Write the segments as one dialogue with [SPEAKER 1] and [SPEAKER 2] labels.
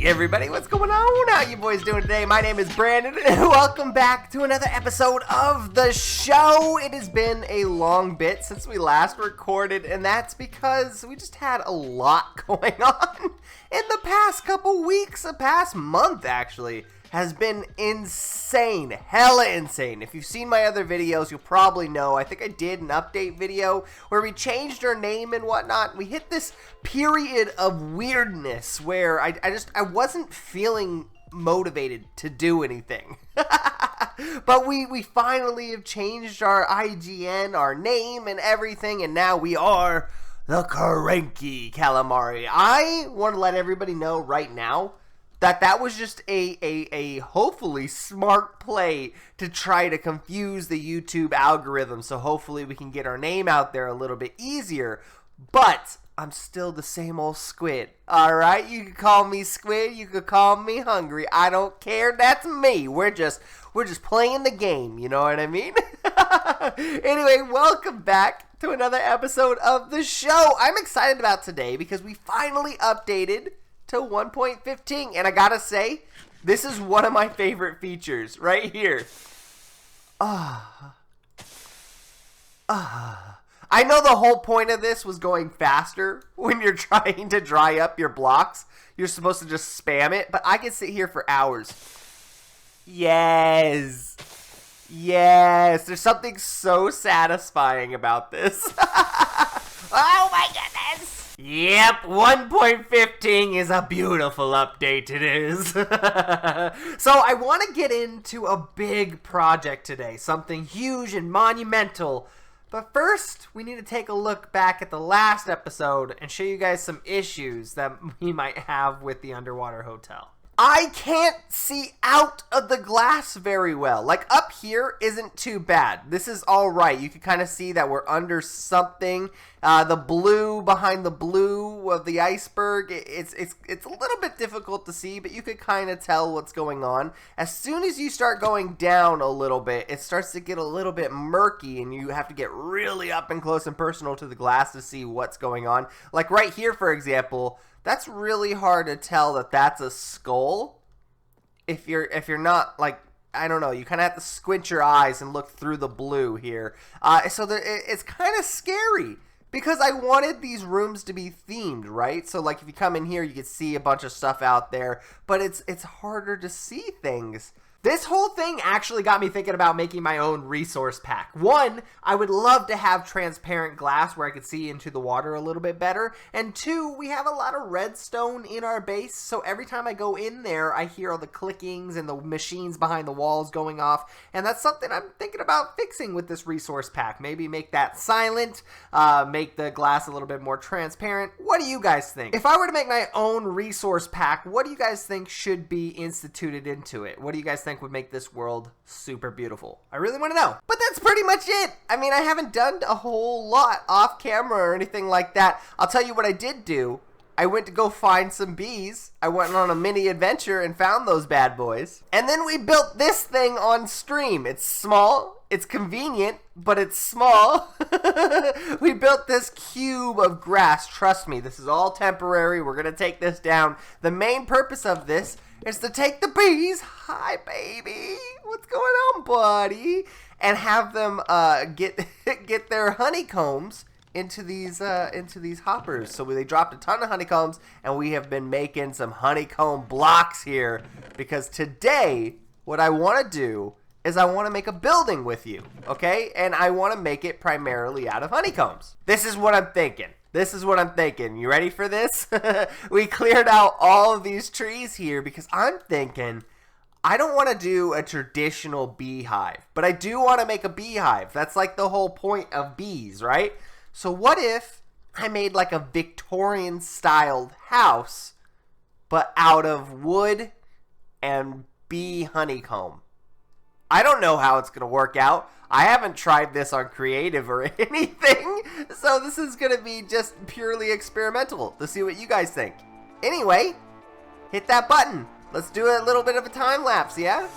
[SPEAKER 1] everybody, what's going on? How you boys doing today? My name is Brandon, and welcome back to another episode of the show. It has been a long bit since we last recorded, and that's because we just had a lot going on in the past couple weeks. The past month, actually, has been insane. Hella insane. If you've seen my other videos, you'll probably know. I think I did an update video where we changed our name and whatnot. We hit this period of weirdness where I wasn't feeling motivated to do anything. But we finally have changed our IGN, our name and everything, and now we are the Cranky Calamari. I want to let everybody know right now that was just a hopefully smart play to try to confuse the YouTube algorithm, so hopefully we can get our name out there a little bit easier. But I'm still the same old Squid. Alright, you can call me Squid, you can call me Hungry. I don't care, that's me. We're just playing the game, you know what I mean? Anyway, welcome back to another episode of the show. I'm excited about today because we finally updated to 1.15, and I gotta say, this is one of my favorite features right here. I know the whole point of this was going faster when you're trying to dry up your blocks. You're supposed to just spam it, but I can sit here for hours. Yes, there's something so satisfying about this. Oh my goodness! Yep, 1.15 is a beautiful update, it is. So I want to get into a big project today, something huge and monumental. But first, we need to take a look back at the last episode and show you guys some issues that we might have with the underwater hotel. I can't see out of the glass very well. Like, up here isn't too bad. This is all right. You can kind of see that we're under something. The blue behind the blue of the iceberg, it's a little bit difficult to see, but you could kind of tell what's going on. As soon as you start going down a little bit, it starts to get a little bit murky, and you have to get really up and close and personal to the glass to see what's going on. Like right here, for example, that's really hard to tell that that's a skull. If you're not, like, I don't know, you kind of have to squint your eyes and look through the blue here. So it's kind of scary because I wanted these rooms to be themed, right? So like if you come in here, you can see a bunch of stuff out there, but it's harder to see things. This whole thing actually got me thinking about making my own resource pack. One, I would love to have transparent glass where I could see into the water a little bit better. And two, we have a lot of redstone in our base, so every time I go in there, I hear all the clickings and the machines behind the walls going off. And that's something I'm thinking about fixing with this resource pack. Maybe make that silent, make the glass a little bit more transparent. What do you guys think? If I were to make my own resource pack, what do you guys think should be instituted into it? What do you guys think would make this world super beautiful? I really want to know. But that's pretty much it. I mean, I haven't done a whole lot off camera or anything like that. I'll tell you what I did do. I went to go find some bees. I went on a mini adventure and found those bad boys. And then we built this thing on stream. It's small, it's convenient, but it's small. We built this cube of grass. Trust me, this is all temporary. We're gonna take this down. The main purpose of this is to take the bees, hi baby, what's going on buddy, and have them get their honeycombs into these hoppers. So they dropped a ton of honeycombs, and we have been making some honeycomb blocks here because today what I want to do is I want to make a building with you, okay? And I want to make it primarily out of honeycombs. This is what I'm thinking. You ready for this? We cleared out all of these trees here because I'm thinking I don't want to do a traditional beehive, but I do want to make a beehive. That's like the whole point of bees, right? So what if I made like a Victorian styled house, but out of wood and bee honeycomb? I don't know how it's going to work out. I haven't tried this on creative or anything, so this is going to be just purely experimental to see what you guys think. Anyway, hit that button. Let's do a little bit of a time lapse, yeah?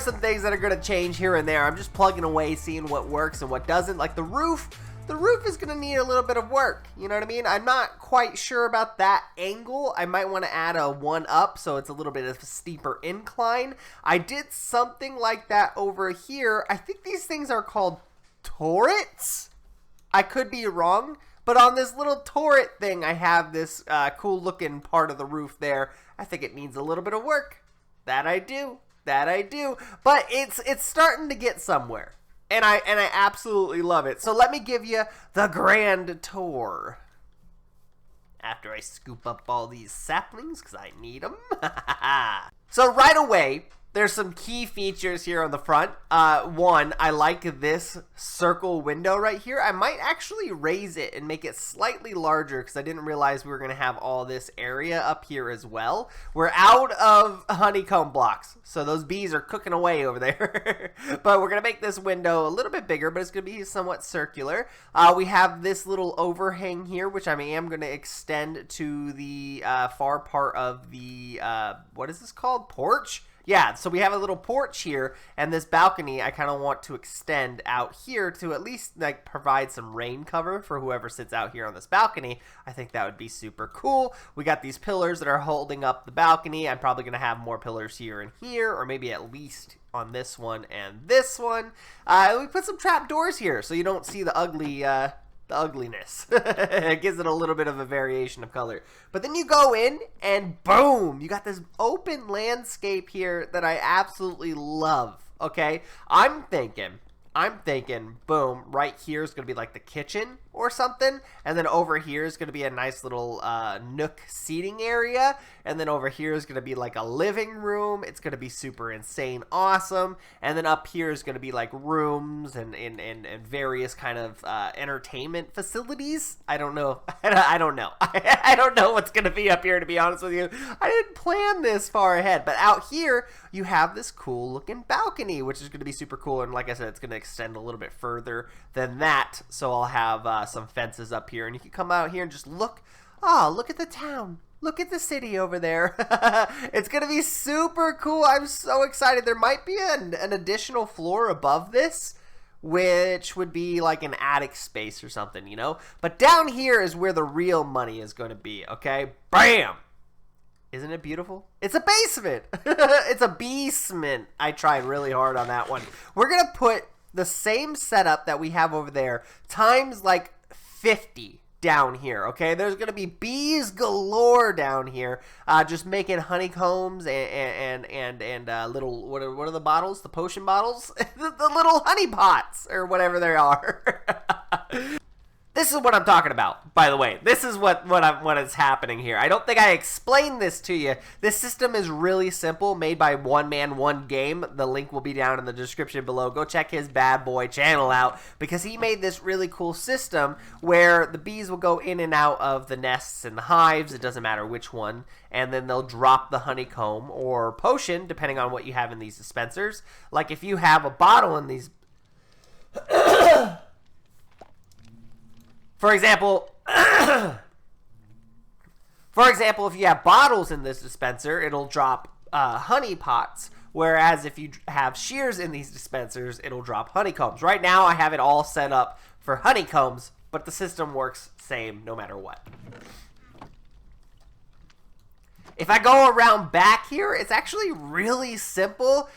[SPEAKER 1] are some things that are going to change here and there. I'm just plugging away, seeing what works and what doesn't. Like the roof is going to need a little bit of work. You know what I mean? I'm not quite sure about that angle. I might want to add a 1 up so it's a little bit of a steeper incline. I did something like that over here. I think these things are called turrets. I could be wrong, but on this little turret thing, I have this cool looking part of the roof there. I think it needs a little bit of work. That I do. But it's starting to get somewhere. And I absolutely love it. So let me give you the grand tour. After I scoop up all these saplings, because I need them. So right away, there's some key features here on the front. One, I like this circle window right here. I might actually raise it and make it slightly larger because I didn't realize we were going to have all this area up here as well. We're out of honeycomb blocks, so those bees are cooking away over there. But we're going to make this window a little bit bigger, but it's going to be somewhat circular. We have this little overhang here, which I am going to extend to the far part of the, what is this called? Porch? Yeah, so we have a little porch here, and this balcony I kind of want to extend out here to at least like provide some rain cover for whoever sits out here on this balcony. I think that would be super cool. We got these pillars that are holding up the balcony. I'm probably going to have more pillars here and here, or maybe at least on this one and this one. We put some trap doors here so you don't see the ugliness. It gives it a little bit of a variation of color. But then you go in and boom, you got this open landscape here that I absolutely love. Okay, I'm thinking, boom, right here is going to be like the kitchen or something. And then over here is going to be a nice little nook seating area. And then over here is going to be like a living room. It's going to be super insane awesome. And then up here is going to be like rooms and various kind of entertainment facilities. I don't know. I don't know. I don't know what's going to be up here, to be honest with you. I didn't plan this far ahead. But out here, you have this cool looking balcony, which is going to be super cool. And like I said, it's going to extend a little bit further than that. So I'll have some fences up here. And you can come out here and just look. Oh, look at the town. Look at the city over there. It's going to be super cool. I'm so excited. There might be an additional floor above this, which would be like an attic space or something, you know? But down here is where the real money is going to be, okay? Bam! Isn't it beautiful? It's a basement. It's a basement. I tried really hard on that one. We're going to put the same setup that we have over there times like 50 down here, okay? There's gonna be bees galore down here, just making honeycombs and little, what are the bottles? The potion bottles? the little honey pots or whatever they are. This is what I'm talking about, by the way. This is what is happening here. I don't think I explained this to you. This system is really simple, made by One Man One Game. The link will be down in the description below. Go check his bad boy channel out because he made this really cool system where the bees will go in and out of the nests and the hives. It doesn't matter which one. And then they'll drop the honeycomb or potion, depending on what you have in these dispensers. Like if you have a bottle in these... For example, if you have bottles in this dispenser, it'll drop honey pots. Whereas if you have shears in these dispensers, it'll drop honeycombs. Right now, I have it all set up for honeycombs, but the system works same no matter what. If I go around back here, it's actually really simple.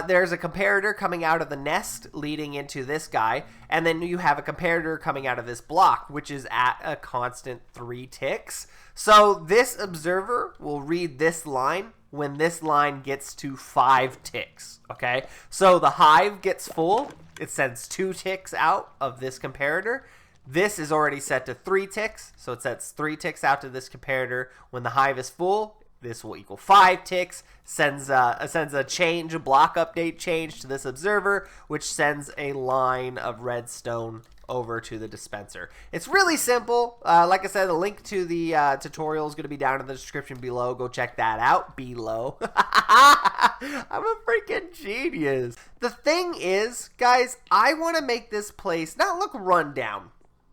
[SPEAKER 1] There's a comparator coming out of the nest leading into this guy, and then you have a comparator coming out of this block, which is at a constant 3 ticks. So this observer will read this line when this line gets to 5 ticks, okay? So the hive gets full, it sends 2 ticks out of this comparator. This is already set to 3 ticks, so it sets 3 ticks out to this comparator. When the hive is full, this will equal 5 ticks, sends a change, a block update change to this observer, which sends a line of redstone over to the dispenser. It's really simple. Like I said, the link to the tutorial is going to be down in the description below. Go check that out below. I'm a freaking genius. The thing is, guys, I want to make this place not look run down.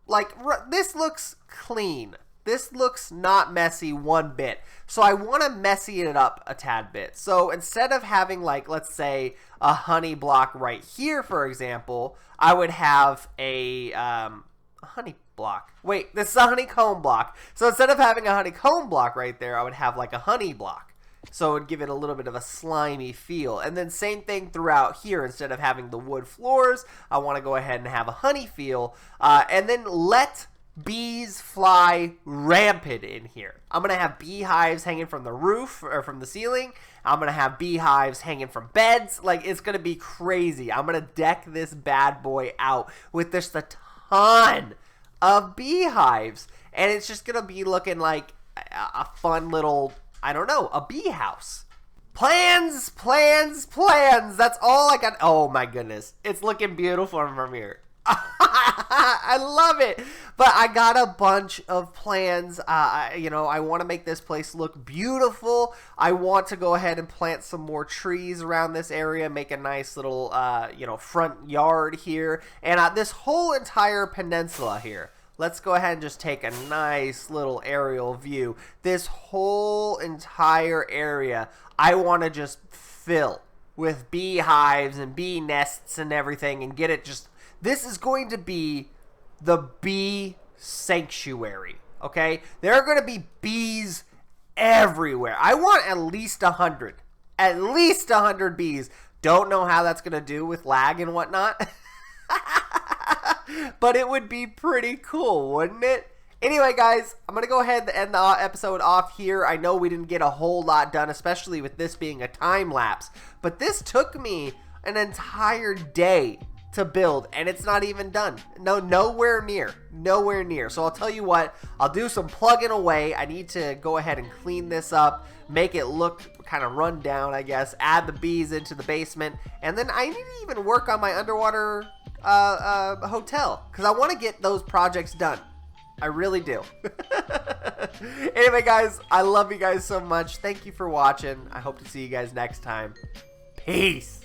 [SPEAKER 1] Like, this looks clean. this looks not messy one bit. So I want to messy it up a tad bit. So instead of having, like, let's say a honey block right here, for example, I would have a honey block. Wait, this is a honeycomb block. So instead of having a honeycomb block right there, I would have like a honey block. So it would give it a little bit of a slimy feel. And then same thing throughout here. Instead of having the wood floors, I want to go ahead and have a honey feel. And then let bees fly rampant in here. I'm going to have beehives hanging from the roof or from the ceiling. I'm going to have beehives hanging from beds. Like, it's going to be crazy. I'm going to deck this bad boy out with just a ton of beehives. And it's just going to be looking like a fun little, I don't know, a bee house. Plans, plans, plans. That's all I got. Oh my goodness. It's looking beautiful from here. I love it. But I got a bunch of plans. I want to make this place look beautiful. I want to go ahead and plant some more trees around this area, make a nice little, front yard here. And this whole entire peninsula here. Let's go ahead and just take a nice little aerial view. This whole entire area, I want to just fill with beehives and bee nests and everything and get it just... This is going to be the bee sanctuary, okay? There are going to be bees everywhere. I want at least 100. At least 100 bees. Don't know how that's going to do with lag and whatnot. But it would be pretty cool, wouldn't it? Anyway, guys, I'm going to go ahead and end the episode off here. I know we didn't get a whole lot done, especially with this being a time lapse. But this took me an entire day to build, and it's not even done. Nowhere near. So I'll tell you what, I'll do some plugging away. I need to go ahead and clean this up, make it look kind of run down, I guess, add the bees into the basement, and then I need to even work on my underwater hotel, because I want to get those projects done. I really do. Anyway, guys, I love you guys so much. Thank you for watching. I hope to see you guys next time. Peace.